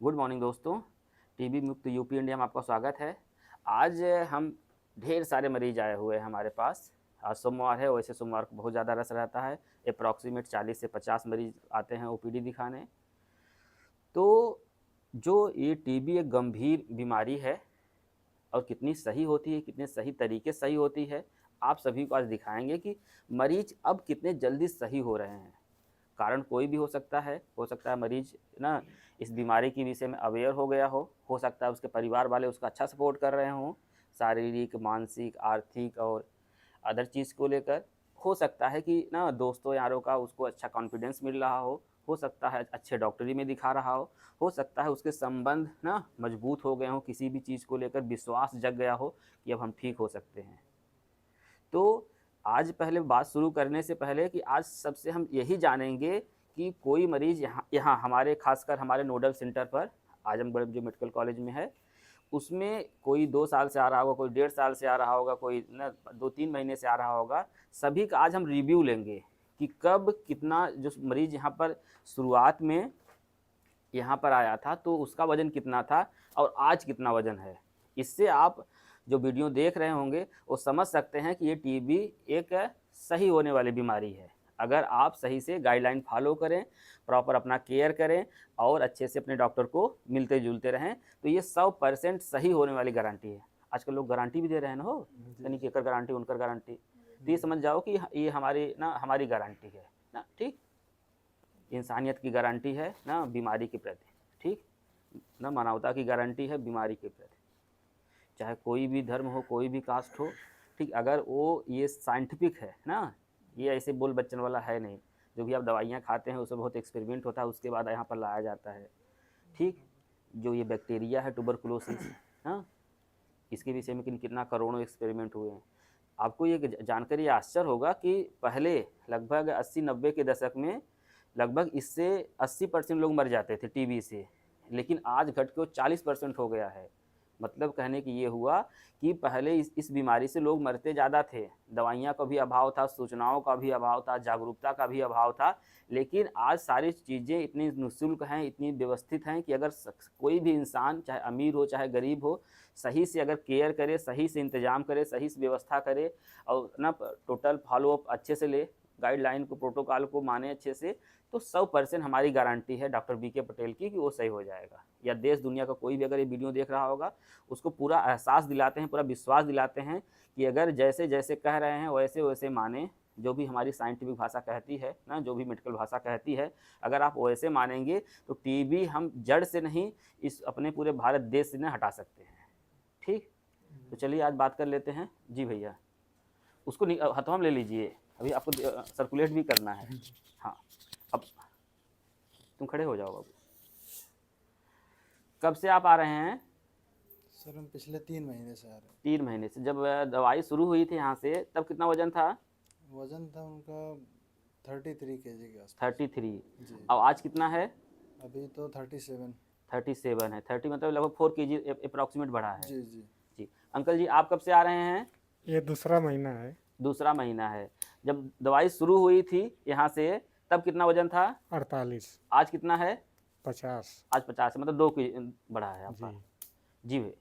Good morning दोस्तों। TB मुक्त UP India में आपका स्वागत है। आज हम ढेर सारे मरीज आए हुए हैं हमारे पास। आज सोमवार है, वैसे सोमवार को बहुत ज़्यादा रश रहता है। अप्रॉक्सीमेट 40 से 50 मरीज आते हैं ओपीडी दिखाने। तो जो ये टीबी एक गंभीर बीमारी है और कितनी सही होती है, कितने सही तरीके से सही होती है, आप सभी को आज दिखाएंगे कि मरीज अब कितने जल्दी सही हो रहे हैं। कारण कोई भी हो सकता है मरीज ना इस बीमारी के विषय में अवेयर हो गया हो सकता है उसके परिवार वाले उसका अच्छा सपोर्ट कर रहे हों, शारीरिक, मानसिक, आर्थिक और अदर चीज़ को लेकर। हो सकता है कि ना दोस्तों यारों का उसको अच्छा कॉन्फिडेंस मिल रहा हो सकता है अच्छे डॉक्टरी में दिखा रहा हो सकता है उसके संबंध ना मजबूत हो गए हों, किसी भी चीज़ को लेकर विश्वास जग गया हो कि अब हम ठीक हो सकते हैं। तो आज पहले बात शुरू करने से पहले कि आज सबसे हम यही जानेंगे कि कोई मरीज़ यहाँ यहाँ हमारे खासकर हमारे नोडल सेंटर पर आजमगढ़ जो मेडिकल कॉलेज में है, उसमें कोई 2 साल से आ रहा होगा, कोई 1.5 साल से आ रहा होगा, कोई ना 2-3 महीने से आ रहा होगा। सभी का आज हम रिव्यू लेंगे कि कब कितना जो मरीज़ यहाँ पर शुरुआत में यहाँ पर आया था तो उसका वज़न कितना था और आज कितना वज़न है। इससे आप जो वीडियो देख रहे होंगे वो समझ सकते हैं कि ये टीबी एक सही होने वाली बीमारी है। अगर आप सही से गाइडलाइन फॉलो करें, प्रॉपर अपना केयर करें और अच्छे से अपने डॉक्टर को मिलते-जुलते रहें, तो ये 100% सही होने वाली गारंटी है। आजकल लोग गारंटी भी दे रहे हैं ना हो, यानी कि एकर गारंटी, उनकर गारंटी। तो ये समझ जाओ कि ये हमारी गारंटी है ना, ठीक? इंसानियत की गारंटी है ना बीमारी के प्रति, ठीक? ना मानवता की गारंटी है बीमारी के प्रति। चाहे कोई भी धर्म हो, कोई भी कास्ट हो, ठीक? अगर वो ये साइंटिफिक है ना, ये ऐसे बोल बच्चन वाला है नहीं। जो भी आप दवाइयाँ खाते हैं उसमें बहुत एक्सपेरिमेंट होता है, उसके बाद यहाँ पर लाया जाता है, ठीक? जो ये बैक्टीरिया है ट्यूबरकुलोसिस, हाँ, इसके विषय में कितना करोड़ों एक्सपेरिमेंट हुए हैं। आपको ये जानकारी आश्चर्य होगा कि पहले लगभग 80-90 के दशक में लगभग इससे 80% लोग मर जाते थे टीबी से, लेकिन आज घट के वो 40% हो गया है। मतलब कहने की ये हुआ कि पहले इस बीमारी से लोग मरते ज़्यादा थे, दवाइयाँ का भी अभाव था, सूचनाओं का भी अभाव था, जागरूकता का भी अभाव था। लेकिन आज सारी चीज़ें इतनी निःशुल्क हैं, इतनी व्यवस्थित हैं कि अगर कोई भी इंसान चाहे अमीर हो चाहे गरीब हो, सही से अगर केयर करे, सही से इंतज़ाम करे, सही से व्यवस्था करे और ना टोटल फॉलो अप अच्छे से ले, गाइडलाइन को, प्रोटोकॉल को माने अच्छे से, तो 100% हमारी गारंटी है डॉक्टर बीके पटेल की कि वो सही हो जाएगा। या देश दुनिया का कोई भी अगर ये वीडियो देख रहा होगा, उसको पूरा एहसास दिलाते हैं, पूरा विश्वास दिलाते हैं कि अगर जैसे-जैसे कह रहे हैं वैसे-वैसे मानें, जो भी हमारी साइंटिफिक भाषा कहती है ना, जो भी मेडिकल भाषा कहती है, अगर आप वैसे मानेंगे तो टीबी हम जड़ से नहीं, इस अपने पूरे भारत देश से ना हटा सकते हैं, ठीक? तो चलिए आज बात कर लेते हैं। जी भैया, उसको हथौड़ा में ले लीजिए, अभी आपको सर्कुलेट भी करना है। हाँ, अब तुम खड़े हो जाओ बाबू। कब से आप आ रहे हैं? सर हम पिछले 3 महीने से आ रहे 3 महीने से। जब दवाई शुरू हुई थी यहाँ से तब कितना वजन था? हैं। वज़न था उनका 33 kg के आसपास। 33। जी। अब आज कितना है? अभी तो 37। 37 है। 30 मतलब लगभग 4 केजी अप्रॉक्सीमेट बढ़ा है। जी जी। जी। अंकल जी आप कब से आ रहे हैं? ये दूसरा महीना है। दूसरा महीना है। जब दवाई शुरू हुई थी यहाँ से तब कितना वजन था? 48, आज कितना है? 50। आज 50 है, मतलब 2 केजी बढ़ा है जी। आपका। जी भाई,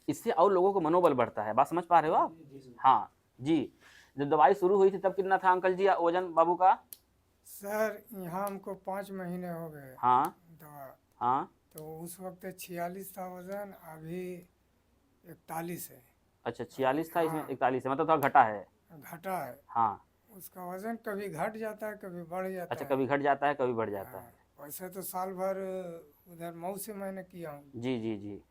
इससे और लोगों को मनोबल बढ़ता है। बात समझ पा रहे हो आप? हाँ जी। जब दवाई शुरू हुई थी तब कितना था अंकल जी वजन बाबू का? सर यहाँ हमको 5 महीने हो गए हाँ दवा। हाँ। तो उस वक्त 46 था वज़न, अभी 41 है। अच्छा 46 था, इसमें हाँ, 41 है, मतलब थोड़ा घटा है। घटा है। हाँ। उसका वज़न कभी घट जाता है, कभी बढ़ अच्छा, जाता है। कभी घट जाता है कभी बढ़ जाता हाँ, है। वैसे तो साल भर उधर मऊ से मैंने किया हूँ। जी जी जी।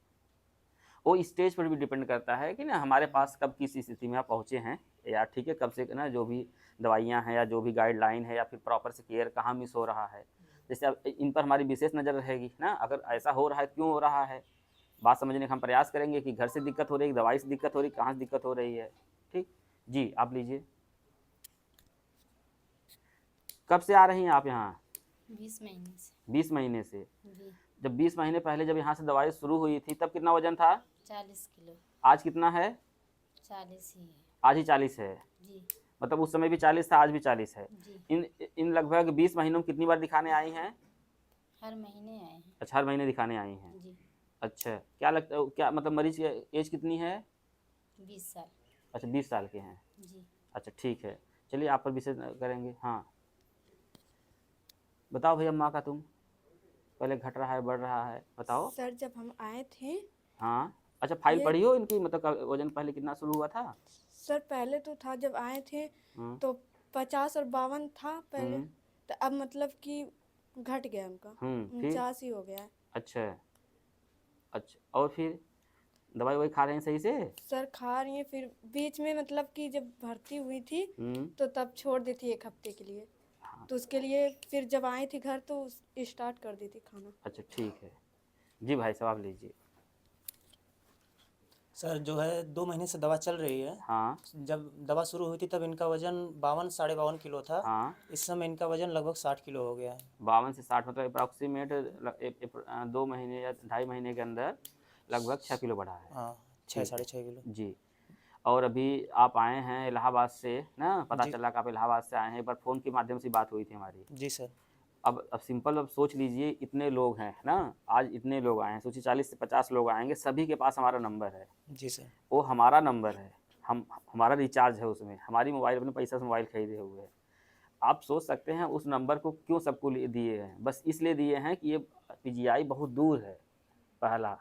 वो स्टेज पर भी डिपेंड करता है कि ना हमारे पास कब किस स्थिति में आप पहुँचे हैं, या ठीक है कब से ना जो भी दवाइयाँ हैं या जो भी गाइडलाइन है या फिर प्रॉपर से केयर कहाँ मिस हो रहा है। जैसे अब इन पर हमारी विशेष नज़र रहेगी ना, अगर ऐसा हो रहा है क्यों हो रहा है, बात समझने का हम प्रयास करेंगे कि घर से दिक्कत हो रही है, दवाई से दिक्कत हो रही है, कहाँ से दिक्कत हो रही है, ठीक? जी आप लीजिए। कब से आ रही हैं आप यहाँ? 20 महीने से। 20 महीने से। जी। जब 20 महीने पहले जब यहाँ से दवाई शुरू हुई थी तब कितना वजन था? 40 किलो। आज कितना है? 40 ही है। आज ही 40 है। जी। मतलब उस समय भी 40 था, आज भी 40 है। जी। इन इन लगभग 20 महीनों में कितनी बार दिखाने आई हैं? हर महीने आए हैं। अच्छा, हर महीने दिखाने आई हैं। जी। अच्छा, क्या लगता है, क्या मतलब मरीज की एज कितनी है? 20 साल। अच्छा, 20 साल के हैं। जी। अच्छा, ठीक है। चलिए आप पर विशेष करेंगे। हाँ, बताओ भैया, माँ का तुम पहले घट रहा है, बढ़ रहा है, बताओ। सर जब हम आए थे हाँ, अच्छा, फाइल ये पढ़ी हो इनकी, मतलब वजन पहले कितना शुरू हुआ था? सर पहले तो था जब आए थे हम्म। तो 50 और 52 था पहले। हम्म। तो अब मतलब कि घट गया उनका, फिर? 49 ही हो गया है। अच्छा। अच्छा, और फिर दवाई ववाई खा रहे हैं सही से? सर खा रही है, फिर बीच में मतलब कि जब भर्ती हुई थी हम्म। तो तब छोड़ दी थी 1 हफ्ते के लिए। हाँ। तो उसके लिए फिर जब आई थी घर तो स्टार्ट कर दी थी खाना। अच्छा, ठीक है। जी भाई साहब, आप लीजिए। सर जो है 2 महीने से दवा चल रही है। हाँ। जब दवा शुरू हुई थी तब इनका वजन 52 साढ़े 52 किलो था। हाँ, इस समय इनका वजन लगभग 60 किलो हो गया है। 52 से 60 मतलब अप्रॉक्सीमेट 2 महीने या 2.5 महीने के अंदर लगभग 6 किलो बढ़ा है। हाँ, 6 ठीक साढ़े है। 6 किलो। जी। और अभी आप आए हैं इलाहाबाद से ना, पता जी चला कि आप इलाहाबाद से आए हैं। एक बार फ़ोन के माध्यम से बात हुई थी हमारी। जी सर। अब सिंपल, अब सोच लीजिए, इतने लोग हैं ना, आज इतने लोग आए हैं, सोचिए 40 से 50 लोग आएंगे, सभी के पास हमारा नंबर है। जी सर। वो हमारा नंबर है, हमारा रिचार्ज है उसमें, हमारी मोबाइल, अपने पैसा से मोबाइल खरीदे हुए हैं। आप सोच सकते हैं उस नंबर को क्यों सबको दिए हैं? बस इसलिए दिए हैं कि ये पीजीआई बहुत दूर है, पहला।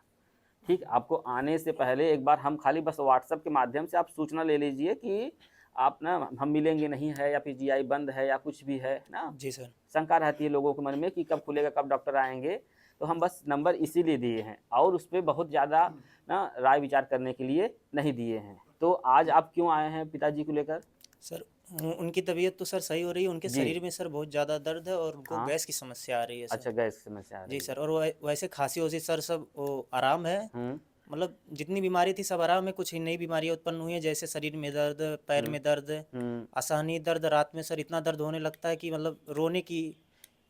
ठीक, आपको आने से पहले एक बार हम खाली बस व्हाट्सएप के माध्यम से आप सूचना ले लीजिए कि आप ना, हम मिलेंगे नहीं है, या पीजीआई बंद है, या कुछ भी है ना। जी सर। शंका रहती है लोगों के मन में कि कब खुलेगा, कब डॉक्टर आएंगे। तो हम बस नंबर इसीलिए दिए हैं, और उस पर बहुत ज़्यादा ना राय विचार करने के लिए नहीं दिए हैं। तो आज आप क्यों आए हैं पिताजी को लेकर? सर उनकी तबीयत तो सर सही हो रही है। उनके जी। शरीर में सर बहुत ज़्यादा दर्द है और उनको हाँ। गैस की समस्या आ रही है सर। अच्छा, गैस की समस्या आ जी रही सर। है। और वैसे खांसी वसी सर सब वो आराम है। हम्म। मतलब जितनी बीमारी थी सब आराम है। कुछ ही नई बीमारियाँ उत्पन्न हुई हैं, जैसे शरीर में दर्द, पैर हम्म। में दर्द, हम्म। असहनीय दर्द। रात में सर इतना दर्द होने लगता है कि मतलब रोने की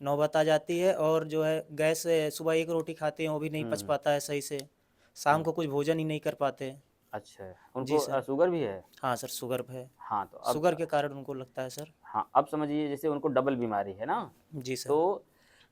नौबत आ जाती है। और जो है गैस से सुबह एक रोटी खाते हैं वो भी नहीं पच हम्म। पाता है सही से। शाम हम्म। को कुछ भोजन ही नहीं कर पाते। अच्छा, जी उनको सर। शुगर भी है? हाँ सर, शुगर है। हाँ, तो अब, शुगर के कारण उनको लगता है सर। हाँ, अब समझिए, जैसे उनको डबल बीमारी है ना। जी सर। तो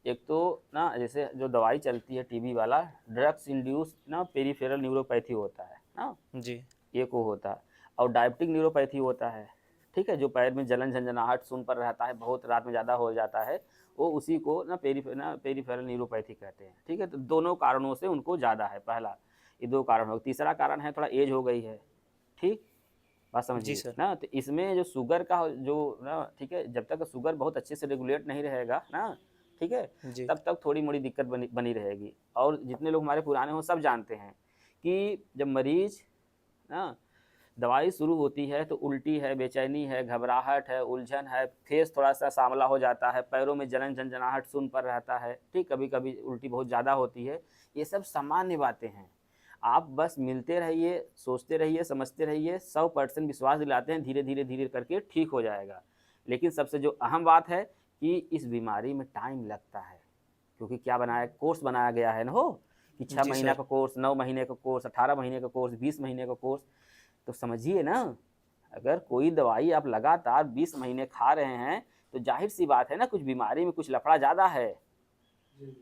एक तो ना, जैसे जो दवाई चलती है टीबी वाला, ड्रग्स इंड्यूस ना पेरिफेरल न्यूरोपैथी होता है ना, जी एक वो होता है। और डायबिटिक न्यूरोपैथी होता है। ठीक है, जो पैर में जलन झंझनाहट सुन पर रहता है, बहुत रात में ज़्यादा हो जाता है, वो उसी को ना पेरिफेरल न्यूरोपैथी कहते हैं। ठीक है, तो दोनों कारणों से उनको ज़्यादा है, पहला ये 2 कारण हो। तीसरा कारण है, थोड़ा एज हो गई है। ठीक, बात जी समझिए सर। ना। तो इसमें जो शुगर का जो ना, ठीक है, जब तक शुगर बहुत अच्छे से रेगुलेट नहीं रहेगा ना, ठीक है, जी तब तक थोड़ी मोड़ी दिक्कत बनी बनी रहेगी। और जितने लोग हमारे पुराने हो सब जानते हैं कि जब मरीज ना दवाई शुरू होती है तो उल्टी है, बेचैनी है, घबराहट है, उलझन है, फेस थोड़ा सा सांवला हो जाता है, पैरों में जलन झंझनाहट सुन पर रहता है। ठीक, कभी कभी उल्टी बहुत ज़्यादा होती है। ये सब सामान्य बातें हैं। आप बस मिलते रहिए, सोचते रहिए, समझते रहिए, 100% विश्वास दिलाते हैं, धीरे धीरे धीरे करके ठीक हो जाएगा। लेकिन सबसे जो अहम बात है कि इस बीमारी में टाइम लगता है, क्योंकि क्या बनाया, कोर्स बनाया गया है ना, हो कि 6 जी महीना सर। का कोर्स, 9 महीने का कोर्स, 18 महीने का कोर्स, 20 महीने का कोर्स। तो समझिए ना, अगर कोई दवाई आप लगातार 20 महीने खा रहे हैं, तो जाहिर सी बात है ना, कुछ बीमारी में कुछ लफड़ा ज़्यादा है।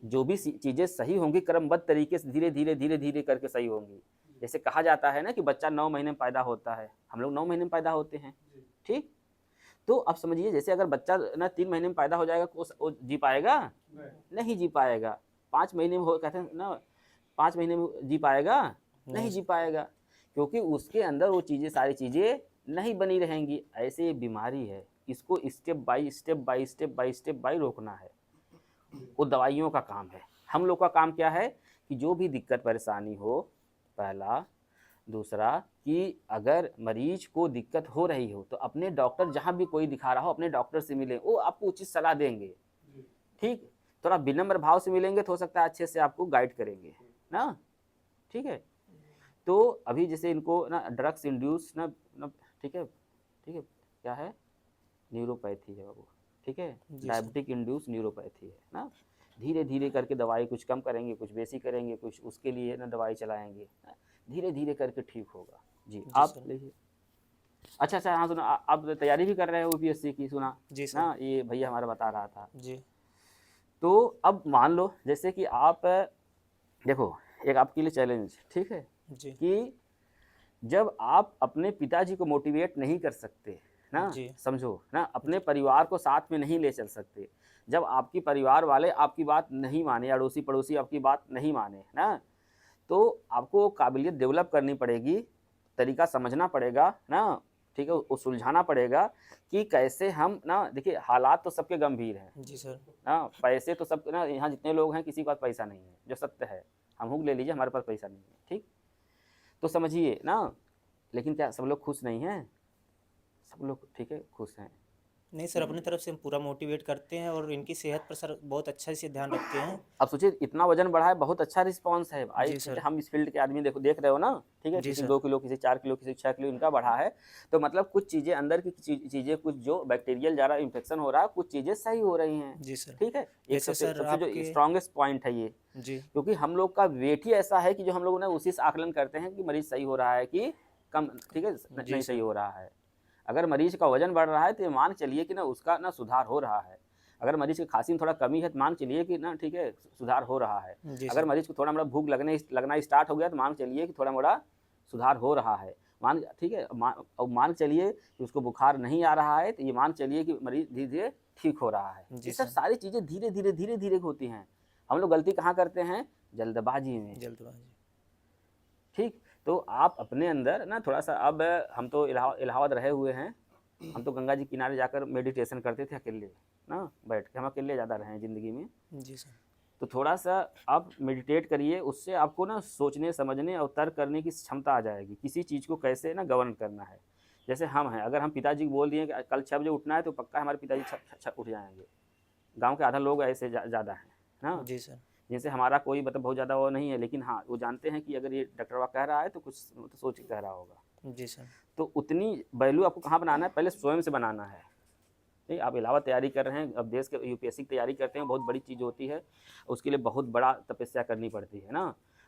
जो भी चीज़ें सही होंगी क्रमबद्ध तरीके से, धीरे धीरे धीरे धीरे करके सही होंगी। जैसे कहा जाता है ना कि बच्चा 9 महीने में पैदा होता है, हम लोग 9 महीने में पैदा होते हैं। ठीक, तो अब समझिए, जैसे अगर बच्चा ना 3 महीने में पैदा हो जाएगा, वो जी पाएगा? नहीं जी पाएगा। 5 महीने में हो, कहते हैं ना, 5 महीने में जी पाएगा? नहीं जी पाएगा, क्योंकि उसके अंदर वो चीज़ें, सारी चीज़ें नहीं बनी रहेंगी। ऐसे ये बीमारी है, इसको step by step by step by step by रोकना है, वो दवाइयों का काम है। हम लोग का काम क्या है कि जो भी दिक्कत परेशानी हो, पहला, दूसरा कि अगर मरीज को दिक्कत हो रही हो तो अपने डॉक्टर, जहाँ भी कोई दिखा रहा हो, अपने डॉक्टर से मिलें, वो आपको उचित सलाह देंगे। ठीक, थोड़ा विनम्र भाव से मिलेंगे तो हो सकता है अच्छे से आपको गाइड करेंगे ना। ठीक है, तो अभी जैसे इनको ना ड्रग्स इंड्यूस ना, ठीक है, ठीक है, क्या है, न्यूरोपैथी है वो। ठीक है, जी सर। डायबिटिक इंड्यूस न्यूरोपैथी है ना। धीरे धीरे करके दवाई कुछ कम करेंगे, कुछ बेसी करेंगे, कुछ उसके लिए ना दवाई चलाएंगे, धीरे धीरे करके ठीक होगा। जी, जी आप सर। लीजिए। अच्छा अच्छा, हाँ सुना, आप तैयारी भी कर रहे हो यूपीएससी की, सुना जी सर। ना, ये भैया हमारा बता रहा था। जी तो अब मान लो जैसे कि आप देखो, एक आपके लिए चैलेंज, ठीक है, जी कि जब आप अपने पिताजी को मोटिवेट नहीं कर सकते ना, जी समझो ना, अपने परिवार को साथ में नहीं ले चल सकते, जब आपकी परिवार वाले आपकी बात नहीं माने, अड़ोसी पड़ोसी आपकी बात नहीं माने ना, तो आपको काबिलियत डेवलप करनी पड़ेगी, तरीका समझना पड़ेगा ना, ठीक है, वो सुलझाना पड़ेगा कि कैसे हम ना, देखिए हालात तो सबके गंभीर हैं जी सर। ना, पैसे तो सब ना, यहाँ जितने लोग हैं किसी के पास पैसा नहीं है, जो सत्य है, हम हुक ले लीजिए, हमारे पास पैसा नहीं है, ठीक, तो समझिए ना, लेकिन क्या सब लोग खुश नहीं हैं? सब लोग ठीक है, खुश हैं। नहीं सर, अपनी तरफ से हम पूरा मोटिवेट करते हैं और इनकी सेहत पर सर बहुत अच्छा से ध्यान रखते हैं। अब सोचिए इतना वजन बढ़ा है, बहुत अच्छा रिस्पांस है भाई, जी सर। हम इस फील्ड के आदमी देखो, देख रहे हो ना, ठीक है, जी किसी सर। 2 किलो, किसी 4 किलो, किसी 6 किलो इनका बढ़ा है, तो मतलब कुछ चीज़ें अंदर की चीज़ें कुछ जो बैक्टीरियल ज़्यादा इन्फेक्शन हो रहा है, कुछ चीज़ें सही हो रही हैं, जी सर। ठीक है, एक जैसे सबसे सर सबसे जो आपके स्ट्रॉन्गेस्ट पॉइंट है ये, जी क्योंकि हम लोग का वेट ही ऐसा है कि जो हम लोग ना उसी से आकलन करते हैं कि मरीज सही हो रहा है कि कम, ठीक है, जी नहीं सर। सही हो रहा है। अगर मरीज का वजन बढ़ रहा है तो ये मान चलिए कि ना उसका ना सुधार हो रहा है, अगर मरीज की खांसी में थोड़ा कमी है तो मान चलिए कि ना, ठीक है, सुधार हो रहा है, जी अगर सर। मरीज को थोड़ा मोड़ा भूख लगना स्टार्ट हो गया तो मान चलिए कि थोड़ा मोड़ा सुधार हो रहा है, ठीक है, मान चलिए कि उसको बुखार नहीं आ रहा है तो ये मान चलिए कि मरीज धीरे धीरे ठीक हो रहा है। जी ये सब सर। सारी चीज़ें धीरे धीरे होती हैं, हम लोग गलती कहाँ करते हैं? जल्दबाजी में, जल्दबाजी। ठीक, तो आप अपने अंदर ना थोड़ा सा, अब हम तो इलाहाबाद रहे हुए हैं, हम तो गंगा जी किनारे जाकर मेडिटेशन करते थे अकेले ना, बैठ के, हम अकेले ज़्यादा रहे हैं ज़िंदगी में, जी सर। तो थोड़ा सा आप मेडिटेट करिए, उससे आपको ना सोचने समझने और तर्क करने की क्षमता आ जाएगी, किसी चीज़ को कैसे ना गवर्न करना है। जैसे हम हैं, अगर हम पिताजी को बोल दिए कि कल 6 बजे उठना है तो पक्का हमारे पिताजी उठ जाएंगे। गांव के आधा लोग ऐसे ज़्यादा हैं ना, जी सर। जिनसे हमारा कोई मतलब बहुत ज़्यादा वो नहीं है, लेकिन हाँ वो जानते हैं कि अगर ये डॉक्टरवा कह रहा है तो कुछ तो सोच के कह रहा होगा। जी सर। तो उतनी वैल्यू आपको कहाँ बनाना है? पहले स्वयं से बनाना है। ठीक, आप इलावा तैयारी कर रहे हैं, अब देश के यूपीएससी की तैयारी करते हैं, बहुत बड़ी चीज़ होती है, उसके लिए बहुत बड़ा तपस्या करनी पड़ती है ना,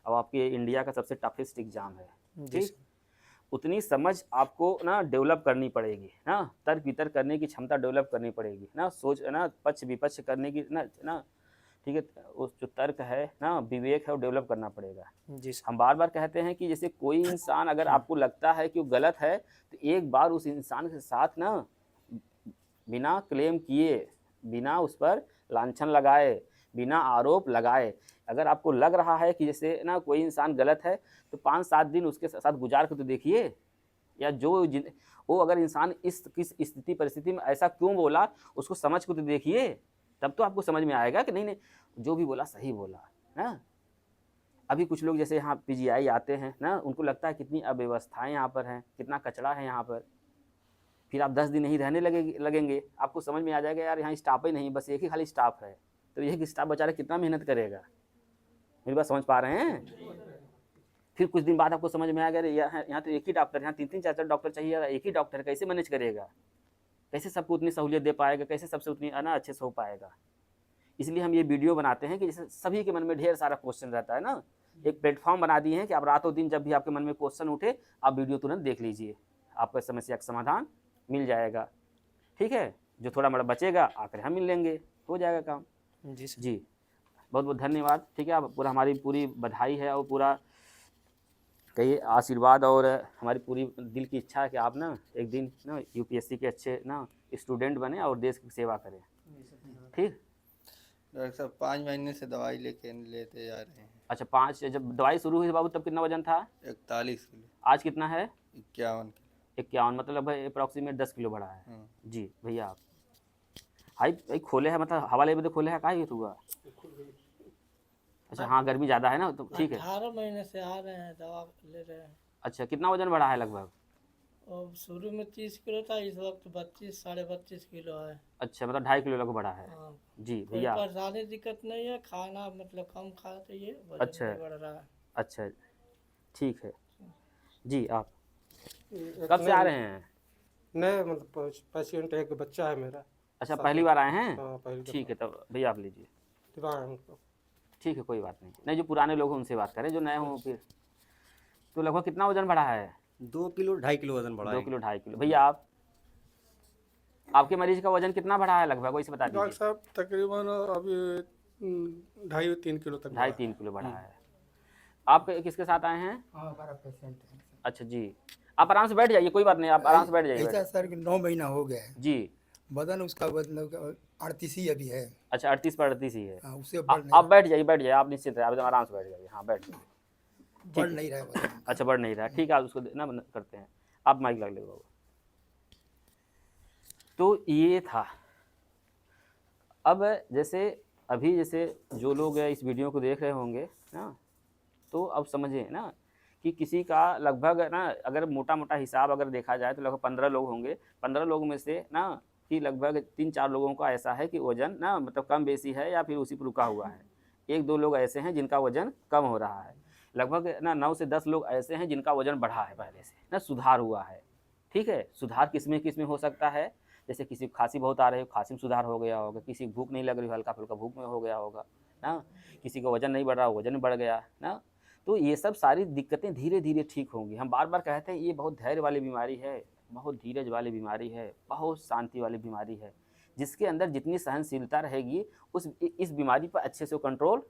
अब आपके इंडिया का सबसे टफेस्ट एग्ज़ाम है, जी ठीक, सर। उतनी समझ आपको ना डेवलप करनी पड़ेगी ना, तर्क वितर्क करने की क्षमता डेवलप करनी पड़ेगी ना, सोच ना पक्ष विपक्ष करने की ना, ठीक है, उस जो तर्क है ना, विवेक है, वो डेवलप करना पड़ेगा। जी सर। हम बार बार कहते हैं कि जैसे कोई इंसान अगर आपको लगता है कि वो गलत है तो एक बार उस इंसान के साथ ना बिना क्लेम किए, बिना उस पर लांछन लगाए, बिना आरोप लगाए, अगर आपको लग रहा है कि जैसे ना कोई इंसान गलत है तो 5-7 दिन उसके साथ गुजार के तो देखिए, या वो अगर इंसान किस स्थिति परिस्थिति में ऐसा क्यों बोला उसको समझ के तो देखिए, तब तो आपको समझ में आएगा कि नहीं जो भी बोला सही बोला ना। अभी कुछ लोग जैसे यहाँ पीजीआई आते हैं ना, उनको लगता है कितनी अव्यवस्थाएं यहाँ पर हैं, कितना कचरा है यहाँ पर, फिर आप 10 दिन नहीं रहने लगेंगे, आपको समझ में आ जाएगा यार यहाँ स्टाफ ही नहीं, बस एक ही खाली स्टाफ है, तो एक स्टाफ बेचारा कितना मेहनत करेगा। मेरी बात समझ पा रहे हैं? फिर कुछ दिन बाद आपको समझ में आ गया यहाँ तो एक ही डॉक्टर, यहाँ 3-3 4-4 डॉक्टर चाहिए, एक ही डॉक्टर कैसे मैनेज करेगा, कैसे सबको उतनी सहूलियत दे पाएगा, कैसे सबसे उतनी ना अच्छे से हो पाएगा। इसलिए हम ये वीडियो बनाते हैं कि जैसे सभी के मन में ढेर सारा क्वेश्चन रहता है ना, एक प्लेटफॉर्म बना दिए हैं कि आप रातों दिन जब भी आपके मन में क्वेश्चन उठे आप वीडियो तुरंत देख लीजिए, आपको समस्या का समाधान मिल जाएगा। ठीक है, जो थोड़ा मोड़ा बचेगा आकर हम मिल लेंगे, हो जाएगा काम। जी सर। जी बहुत बहुत धन्यवाद। ठीक है, आप पूरा, हमारी पूरी बधाई है और पूरा कहिए आशीर्वाद, और हमारी पूरी दिल की इच्छा है कि आप ना एक दिन ना यूपीएससी के अच्छे ना स्टूडेंट बने और देश की सेवा करें। ठीक, डॉक्टर साहब 5 महीने से दवाई लेते जा रहे हैं। अच्छा 5, जब दवाई शुरू हुई बाबू तब कितना वजन था? 41 किलो। आज कितना है? 51 किलो। 51, मतलब अप्रॉक्सीमेट 10 किलो बढ़ा है। हाँ। जी भैया, आप हाई भाई खोले हैं, मतलब हवा ले में तो खोले हैं, काहे हुआ? अच्छा हाँ, गर्मी ज़्यादा है ना, तो ठीक है। 18 महीने से आ रहे हैं, दवा ले रहे हैं। अच्छा कितना वजन बढ़ा है लगभग? और शुरू में 30 किलो था, इस वक्त 22 साढ़े 22 किलो है। अच्छा मतलब 2.5 किलो लगभग बढ़ा है। हाँ, जी कोई भैया, परेशानी दिक्कत नहीं है, खाना मतलब कम खाते ये वजन अच्छा। नहीं बढ़ रहा है। अच्छा ठीक है जी। आप कब से आ रहे हैं? नए मतलब पेशेंट एक बच्चा है मेरा। अच्छा पहली बार आए हैं? हाँ पहली ठीक है, तब भैया आप लीजिए। दवा है उनको। ठीक है कोई बात नहीं, नहीं जो पुराने लोग हैं उनसे बात करें, जो नए हों फिर। तो लगभग कितना वजन बढ़ा है? 2 किलो 2.5 किलो वजन बढ़ा 2 है। Kilo 2.5 kilo. भैया आपके मरीज का वजन कितना बढ़ा है लगभग, वही से बता डॉक्टर दीजिए। साहब तकरीबन अभी 2.5-3 किलो तक बढ़ा। 2.5-3 किलो बढ़ा है। आप किसके साथ आए हैं? हाँ हमारा पेशेंट है अच्छा जी, आप आराम से बैठ जाइए, कोई बात नहीं, आप आराम से बैठ जाइए। ऐसा सर कि 9 महीना हो गया है, जी, बदन उसका मतलब 38 ही अभी है। अच्छा 38 पर 38 ही है। हाँ, उससे बढ़ आप नहीं बैठ जाइए, आप निश्चित है, आप एकदम आराम से बैठ जाइए। हाँ बैठ जाइए। बढ़ नहीं रहा है बदन। अच्छा बढ़ नहीं रहा, ठीक है, आप उसको ना बंद करते हैं। आप माइक लग ले बाबू। तो ये था। अब जैसे अभी जैसे जो लोग इस वीडियो को देख रहे होंगे ना, तो अब समझिए ना कि किसी का लगभग ना, अगर मोटा मोटा हिसाब अगर देखा जाए तो लगभग 15 लोग होंगे। 15 लोगों में से ना कि लगभग 3-4 लोगों का ऐसा है कि वजन ना मतलब कम बेसी है या फिर उसी पर रुका हुआ है। 1-2 लोग ऐसे हैं जिनका वजन कम हो रहा है। लगभग ना 9 से 10 लोग ऐसे हैं जिनका वजन बढ़ा है, पहले से ना सुधार हुआ है। ठीक है, सुधार किस में हो सकता है? जैसे किसी को खांसी बहुत आ रही हो, खांसी में सुधार हो गया होगा। किसी को भूख नहीं लग रही हो, हल्का फुल्का भूख में हो गया होगा ना। किसी को वजन नहीं बढ़ रहा, वजन बढ़ गया ना। तो ये सब सारी दिक्कतें धीरे धीरे ठीक होंगी। हम बार बार कहते हैं ये बहुत धैर्य वाली बीमारी है, बहुत धीरज वाली बीमारी है, बहुत शांति वाली बीमारी है। जिसके अंदर जितनी सहनशीलता रहेगी इस बीमारी पर अच्छे से कंट्रोल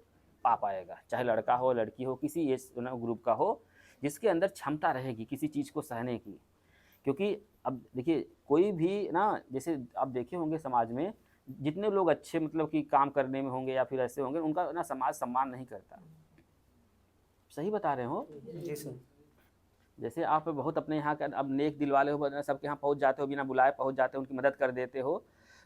पा पाएगा। चाहे लड़का हो लड़की हो, किसी एज ग्रुप का हो, जिसके अंदर क्षमता रहेगी किसी चीज़ को सहने की। क्योंकि अब देखिए कोई भी ना, जैसे आप देखे होंगे समाज में जितने लोग अच्छे मतलब कि काम करने में होंगे या फिर ऐसे होंगे, उनका ना समाज सम्मान नहीं करता। सही बता रहे हो? जी सर। जैसे आप बहुत अपने यहाँ का अब नेक दिल वाले हो, सबके यहाँ पहुँच जाते हो, बिना बुलाए पहुँच जाते हो, उनकी मदद कर देते हो,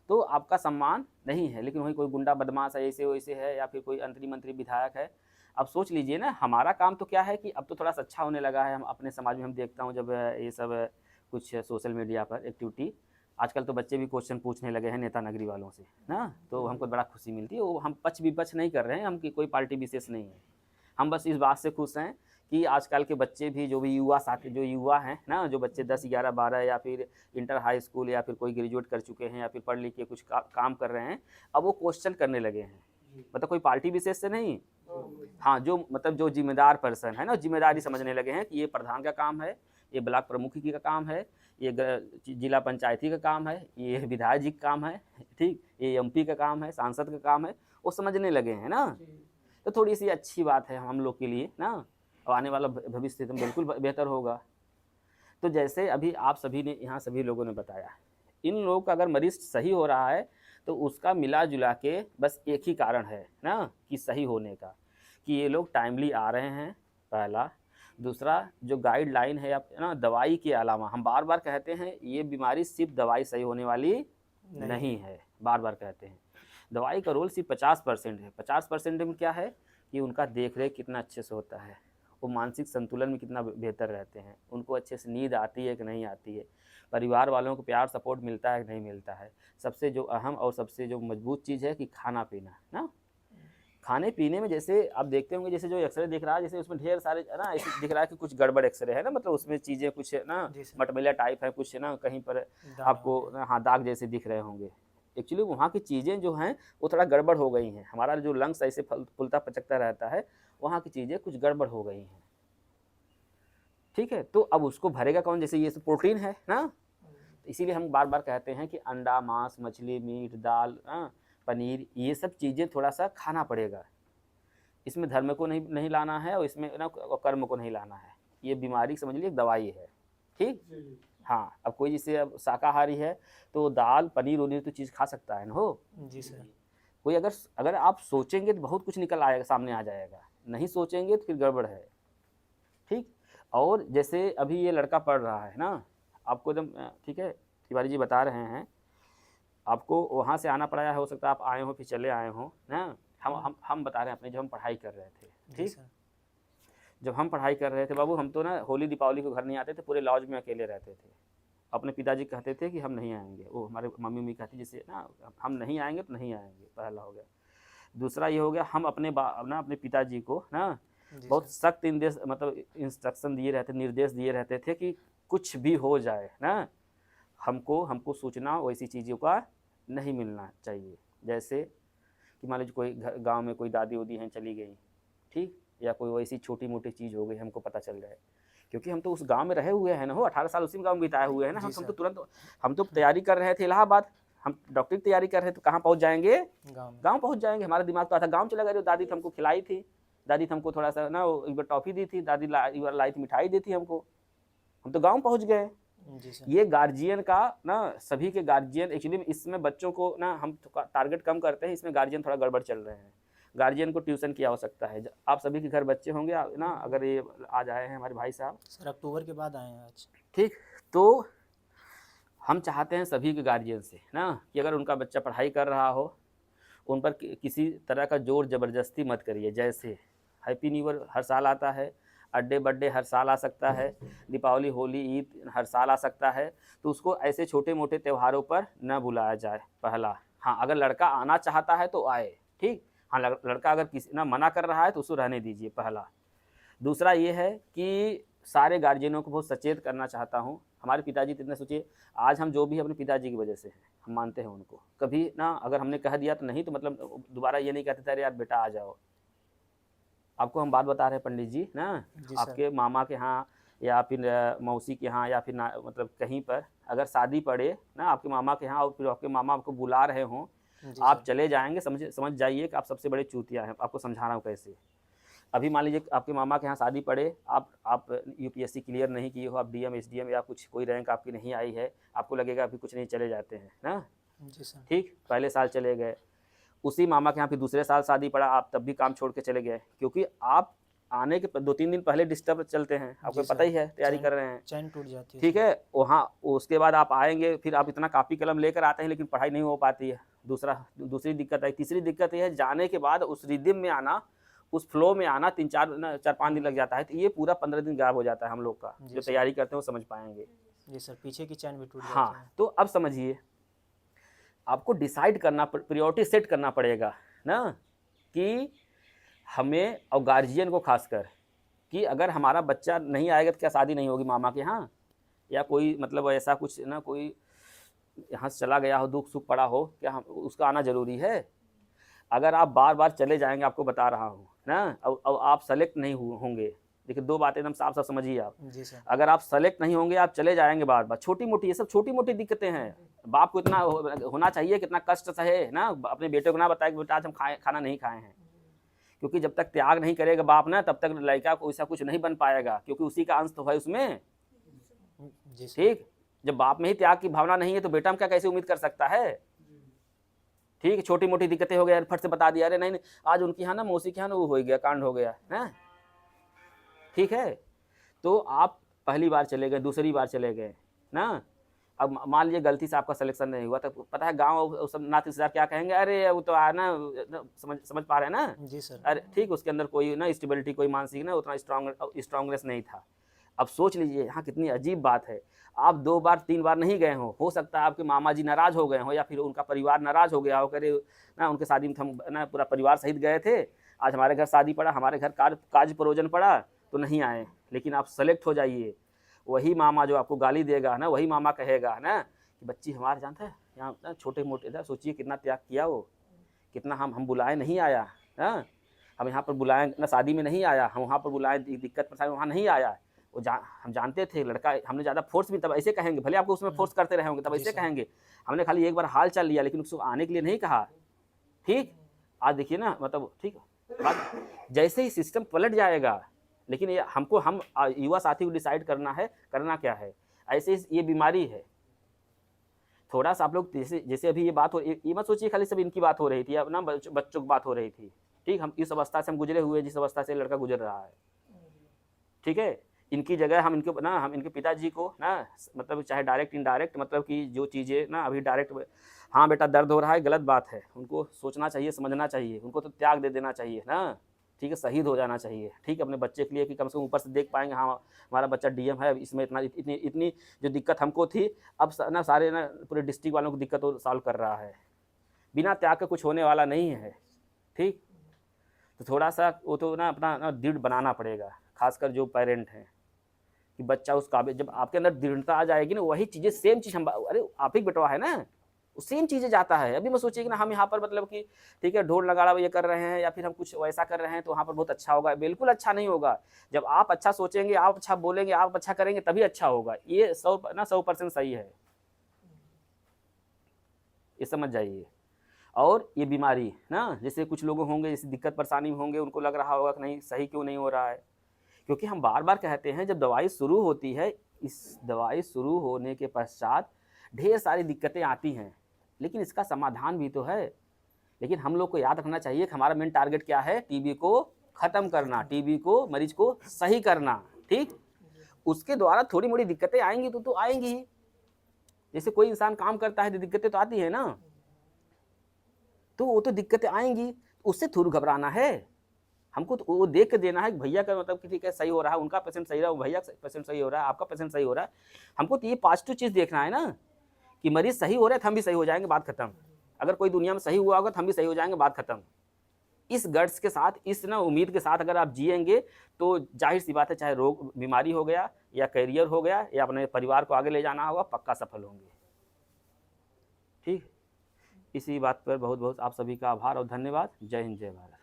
तो आपका सम्मान नहीं है। लेकिन वही कोई गुंडा बदमाश है, ऐसे वैसे है, या फिर कोई मंत्री विधायक है। अब सोच लीजिए ना, हमारा काम तो क्या है कि अब तो थोड़ा सा अच्छा होने लगा है। हम अपने समाज में हम देखता हूँ जब ये सब कुछ सोशल मीडिया पर एक्टिविटी, आजकल तो बच्चे भी क्वेश्चन पूछने लगे हैं नेता नगरी वालों से ना, तो हमको बड़ा खुशी मिलती है। वो हम पक्ष नहीं कर रहे हैं, हम की कोई पार्टी विशेष नहीं है। हम बस इस बात से खुश हैं कि आजकल के बच्चे भी, जो भी युवा साथी, जो युवा हैं ना, जो बच्चे 10, 11, 12 या फिर इंटर हाई स्कूल या फिर कोई ग्रेजुएट कर चुके हैं या फिर पढ़ लिख के कुछ काम कर रहे हैं, अब वो क्वेश्चन करने लगे हैं। मतलब कोई पार्टी विशेष से नहीं, हाँ, जो मतलब जो जिम्मेदार पर्सन है ना, जिम्मेदारी समझने लगे हैं कि ये प्रधान का काम है, ये ब्लॉक प्रमुख की का काम है, ये जिला पंचायती का काम है, ये विधायक जी का काम है, ठीक, ये एमपी का काम है, सांसद का काम है, वो समझने लगे हैं ना। तो थोड़ी सी अच्छी बात है हम लोग के लिए ना, और आने वाला भविष्य एकदम बिल्कुल बेहतर होगा। तो जैसे अभी आप सभी ने यहाँ सभी लोगों ने बताया, इन लोगों का अगर मरीज सही हो रहा है तो उसका मिला जुला के बस एक ही कारण है ना कि सही होने का, कि ये लोग टाइमली आ रहे हैं, पहला। दूसरा, जो गाइडलाइन है ना, दवाई के अलावा, हम बार बार कहते हैं ये बीमारी सिर्फ दवाई सही होने वाली नहीं है। बार बार कहते हैं दवाई का रोल सिर्फ 50% है। 50% में क्या है कि उनका देख रेख कितना अच्छे से होता है, वो मानसिक संतुलन में कितना बेहतर रहते हैं, उनको अच्छे से नींद आती है कि नहीं आती है, परिवार वालों को प्यार सपोर्ट मिलता है कि नहीं मिलता है। सबसे जो अहम और सबसे जो मजबूत चीज़ है कि खाना पीना ना। खाने पीने में जैसे आप देखते होंगे, जैसे जो एक्सरे दिख रहा है, जैसे उसमें ढेर सारे ना ऐसे दिख रहा है कि कुछ गड़बड़ एक्सरे है ना, मतलब उसमें चीज़ें कुछ ना मटमैला टाइप है, कुछ ना कहीं पर आपको हाँ दाग जैसे दिख रहे होंगे। एक्चुअली वहाँ की चीज़ें जो हैं वो थोड़ा गड़बड़ हो गई हैं। हमारा जो लंग्स ऐसे फूलता पचकता रहता है, वहाँ की चीज़ें कुछ गड़बड़ हो गई हैं। ठीक है, तो अब उसको भरेगा कौन? जैसे ये सब प्रोटीन है ना, इसीलिए हम बार बार कहते हैं कि अंडा, मांस, मछली, मीट, दाल, पनीर, ये सब चीज़ें थोड़ा सा खाना पड़ेगा। इसमें धर्म को नहीं लाना है और इसमें ना कर्म को नहीं लाना है। ये बीमारी समझ लीजिए एक दवाई है, ठीक। हाँ, अब कोई जैसे अब शाकाहारी है तो दाल, पनीर वनीर तो चीज़ खा सकता है ना हो। जी सर। कोई अगर आप सोचेंगे तो बहुत कुछ निकल आएगा, सामने आ जाएगा। नहीं सोचेंगे तो फिर गड़बड़ है, ठीक। और जैसे अभी ये लड़का पढ़ रहा है ना, आपको एकदम ठीक है, तिवारी जी बता रहे हैं, आपको वहाँ से आना पड़ा है, हो सकता है आप आए हो फिर चले आए हो ना। हम बता रहे हैं अपने, जब हम पढ़ाई कर रहे थे, ठीक, जब हम पढ़ाई कर रहे थे बाबू, हम तो ना होली दीपावली को घर नहीं आते थे, पूरे लॉज में अकेले रहते थे। अपने पिताजी कहते थे कि हम नहीं आएंगे, वो हमारे मम्मी कहती जैसे ना हम नहीं आएंगे तो नहीं आएंगे, पहला हो गया। दूसरा ये हो गया, हम अपने पिताजी को ना बहुत सख्त इंस्ट्रक्शन दिए रहते, निर्देश दिए रहते थे कि कुछ भी हो जाए ना, हमको सूचना वैसी चीज़ों का नहीं मिलना चाहिए। जैसे कि मान लीजिए कोई गांव में कोई दादी उदी हैं चली गई, ठीक, या कोई वैसी छोटी मोटी चीज़ हो गई, हमको पता चल जाए, क्योंकि हम तो उस गांव में रहे हुए हैं ना हो, 18 साल उसी गांव में बिताए हुए हैं ना। हम तो तैयारी कर रहे थे इलाहाबाद, हम डॉक्टरी की तैयारी कर रहे हैं तो कहाँ पहुँच जाएंगे, गाँव में। गांव पहुंच जाएंगे। हमारा दिमाग तो आता गांव चला गया, दादी तो हमको खिलाई थी, दादी तो हमको थोड़ा सा ना एक बार टॉफी दी थी, दादी एक बार लाई थी मिठाई दी थी हमको, हम तो गांव पहुंच गए। जी सर। ये गार्जियन का ना, सभी के गार्जियन एक्चुअली इसमें बच्चों को ना हम टारगेट कम करते हैं, इसमें गार्जियन थोड़ा गड़बड़ चल रहे हैं। गार्जियन को ट्यूशन की आवश्यकता है। आप सभी के घर बच्चे होंगे ना, अगर ये आज आए हैं हमारे भाई साहब, सर अक्टूबर के बाद आए हैं आज। ठीक, तो हम चाहते हैं सभी के गार्जियन से ना कि अगर उनका बच्चा पढ़ाई कर रहा हो, उन पर किसी तरह का जोर ज़बरदस्ती मत करिए। जैसे हैप्पी न्यू ईयर हर साल आता है, बर्थडे हर साल आ सकता है, दीपावली, होली, ईद हर साल आ सकता है, तो उसको ऐसे छोटे मोटे त्योहारों पर न बुलाया जाए। पहला, हाँ अगर लड़का आना चाहता है तो आए, ठीक, हाँ लड़का अगर किसी ना मना कर रहा है तो उसको रहने दीजिए, पहला। दूसरा ये है कि सारे गार्जियनों को बहुत सचेत करना चाहता हूँ। हमारे पिताजी इतने सोचिए, आज हम जो भी अपने पिताजी की वजह से हैं, हम मानते हैं उनको। कभी ना अगर हमने कह दिया तो नहीं, तो मतलब दोबारा ये नहीं कहते थे अरे यार बेटा आ जाओ। आपको हम बात बता रहे हैं पंडित जी ना, आपके मामा के यहाँ या फिर मौसी के यहाँ या फिर मतलब कहीं पर अगर शादी पड़े ना आपके मामा के यहाँ, और फिर आपके मामा आपको बुला रहे हों, आप चले जाएंगे, समझ जाइए कि आप सबसे बड़े चूतिया हैं। आपको समझा रहा हूँ कैसे। अभी मान लीजिए आपके मामा के यहाँ शादी पड़े, आप यूपीएससी क्लियर नहीं किए हो, आप डीएम एसडीएम या कुछ कोई रैंक आपकी नहीं आई है, आपको लगेगा अभी कुछ नहीं, चले जाते हैं ना, जी सर। ठीक, पहले साल चले गए। उसी मामा के यहाँ फिर दूसरे साल शादी पड़ा, आप तब भी काम छोड़ के चले गए, क्योंकि आप आने के 2-3 दिन पहले डिस्टर्ब चलते हैं, आपको पता ही है, तैयारी कर रहे हैं, चैन टूट जाती है। ठीक है। वहाँ उसके बाद आप आएंगे, फिर आप इतना कापी कलम लेकर आते हैं लेकिन पढ़ाई नहीं हो पाती है। दूसरी दिक्कत है। तीसरी दिक्कत ये है, जाने के बाद उस रिदम में आना, उस फ्लो में आना 4-5 दिन लग जाता है, तो ये पूरा 15 दिन गायब हो जाता है हम लोग का। जो तैयारी करते हैं वो समझ पाएंगे। जी सर, पीछे की चैन भी टूट जाती है। हाँ, तो अब समझिए, आपको डिसाइड करना, प्रायोरिटी सेट करना पड़ेगा ना, कि हमें और गार्जियन को खासकर, कि अगर हमारा बच्चा नहीं आएगा तो क्या शादी नहीं होगी मामा के यहाँ, या कोई मतलब ऐसा कुछ ना, कोई यहाँ से चला गया हो, दुख सुख पड़ा हो, क्या हम उसका आना ज़रूरी है? अगर आप बार बार चले जाएंगे, आपको बता रहा हूँ ना, और आप सेलेक्ट नहीं होंगे, देखिए 2 बातें एकदम साफ साफ समझिए आप। जी सर। अगर आप सेलेक्ट नहीं होंगे, आप चले जाएंगे बार बार, छोटी मोटी, ये सब छोटी मोटी दिक्कतें हैं। बाप को इतना होना चाहिए, कितना कष्ट सहे ना, अपने बेटे को ना बताए कि बेटा आज हम खाना नहीं खाए हैं, क्योंकि जब तक त्याग नहीं करेगा बाप ना, तब तक लड़का को ऐसा कुछ नहीं बन पाएगा, क्योंकि उसी का अंश तो है उसमें, ठीक। जब बाप में ही त्याग की भावना नहीं है तो बेटा हम क्या कैसे उम्मीद कर सकता है, ठीक। छोटी मोटी दिक्कतें हो गया, फट से बता दिया, अरे नहीं आज उनके यहाँ ना, मौसी के यहाँ ना वो हो गया, कांड हो गया है, ठीक है। तो आप पहली बार चले गए, दूसरी बार चले गए ना, अब मान लीजिए गलती से आपका सिलेक्शन नहीं हुआ, तो पता है गांव सब नात रिश्तेदार क्या कहेंगे, अरे वो तो ना, समझ पा रहे हैं ना। जी सर। अरे ठीक, उसके अंदर कोई ना स्टेबिलिटी, कोई मानसिक ना उतना स्ट्रांगनेस नहीं था। अब सोच लीजिए यहाँ कितनी अजीब बात है, आप 2 बार 3 बार नहीं गए हो सकता है आपके मामा जी नाराज़ हो गए हो, या फिर उनका परिवार नाराज़ हो गया हो, करे ना उनके शादी में हम ना पूरा परिवार सहित गए थे, आज हमारे घर शादी पड़ा, हमारे घर काज परोजन पड़ा तो नहीं आए। लेकिन आप सेलेक्ट हो जाइए, वही मामा जो आपको गाली देगा ना, वही मामा कहेगा ना कि बच्ची हमारे जानता है यहाँ ना छोटे मोटे था, सोचिए कितना त्याग किया वो, कितना हम बुलाए नहीं आया ना, हम यहाँ पर बुलाए ना, शादी में नहीं आया, हम वहाँ पर बुलाए, दिक्कत परेशानी वहाँ नहीं आया। वो हम जानते थे लड़का, हमने ज़्यादा फोर्स भी, तब ऐसे कहेंगे, भले आपको उसमें फोर्स करते रहे होंगे, तब ऐसे कहेंगे, हमने खाली एक बार हाल चाल लिया, लेकिन उसको आने के लिए नहीं कहा, ठीक। आज देखिए ना, मतलब ठीक, जैसे ही सिस्टम पलट जाएगा, लेकिन ये हमको, हम युवा साथी को डिसाइड करना है, करना क्या है। ऐसे ये बीमारी है, थोड़ा सा आप लोग जैसे अभी ये बात हो, ये मत सोचिए खाली सब इनकी बात हो रही थी, अब ना बच्चों की बात हो रही थी, ठीक। हम इस अवस्था से हम गुजरे हुए, जिस अवस्था से लड़का गुजर रहा है, ठीक है। इनकी जगह हम इनके पिताजी को ना, मतलब चाहे डायरेक्ट इनडायरेक्ट, मतलब कि जो चीज़ें ना अभी डायरेक्ट, हाँ बेटा दर्द हो रहा है, गलत बात है, उनको सोचना चाहिए, समझना चाहिए, उनको तो त्याग दे देना चाहिए ना, ठीक है, शहीद हो जाना चाहिए, ठीक है, अपने बच्चे के लिए, कि कम से कम ऊपर से देख पाएंगे, हाँ हमारा बच्चा डीएम है, इसमें इतनी जो दिक्कत हमको थी, अब ना सारे ना पूरे डिस्ट्रिक्ट वालों की दिक्कत वो सॉल्व कर रहा है। बिना त्याग के कुछ होने वाला नहीं है, ठीक। तो थोड़ा सा वो तो ना अपना ना दृढ़ बनाना पड़ेगा, खासकर जो पेरेंट हैं, कि बच्चा उस काबिल, जब आपके अंदर दृढ़ता आ जाएगी ना, वही चीज़ें सेम चीज़ हम, अरे आप ही बेटवा है ना, सेम चीज़ें जाता है। अभी मैं सोचिए कि ना हम यहाँ पर मतलब कि ठीक है ढोल नगाड़ा ये कर रहे हैं, या फिर हम कुछ वैसा कर रहे हैं तो वहाँ पर बहुत अच्छा होगा, बिल्कुल अच्छा नहीं होगा। जब आप अच्छा सोचेंगे, आप अच्छा बोलेंगे, आप अच्छा करेंगे, तभी अच्छा होगा। ये 100% सही है। ये समझ जाइए। और ये बीमारी ना, जैसे कुछ लोग होंगे जैसे दिक्कत परेशानी में होंगे, उनको लग रहा होगा कि नहीं सही क्यों नहीं हो रहा है, क्योंकि हम बार बार कहते हैं जब दवाई शुरू होती है, इस दवाई शुरू होने के पश्चात ढेर सारी दिक्कतें आती हैं, लेकिन इसका समाधान भी तो है। लेकिन हम लोग को याद रखना चाहिए कि हमारा मेन टारगेट क्या है, टीबी को ख़त्म करना, टीबी को मरीज को सही करना, ठीक। उसके द्वारा थोड़ी मोड़ी दिक्कतें आएंगी तो आएंगी ही। जैसे कोई इंसान काम करता है तो दिक्कतें तो आती है ना, तो वो तो दिक्कतें आएंगी, उससे थोड़ी घबराना है। हमको तो वो देख के देना है कि भैया का मतलब कि ठीक है सही हो रहा है, उनका पेशेंट सही रहा है, भैया का पेशेंट सही हो रहा है, आपका पेशेंट सही हो रहा है। हमको तो ये पॉजिटिव चीज़ देखना है ना कि मरीज सही हो रहे हैं तो हम भी सही हो जाएंगे, बात खत्म। अगर कोई दुनिया में सही हुआ होगा तो हम भी सही हो जाएंगे, बात खत्म। इस गट्स के साथ, इस ना उम्मीद के साथ अगर आप जिएंगे तो जाहिर सी बात है, चाहे रोग बीमारी हो गया या करियर हो गया या अपने परिवार को आगे ले जाना होगा, पक्का सफल होंगे, ठीक। इसी बात पर बहुत बहुत आप सभी का आभार और धन्यवाद। जय हिंद, जय भारत।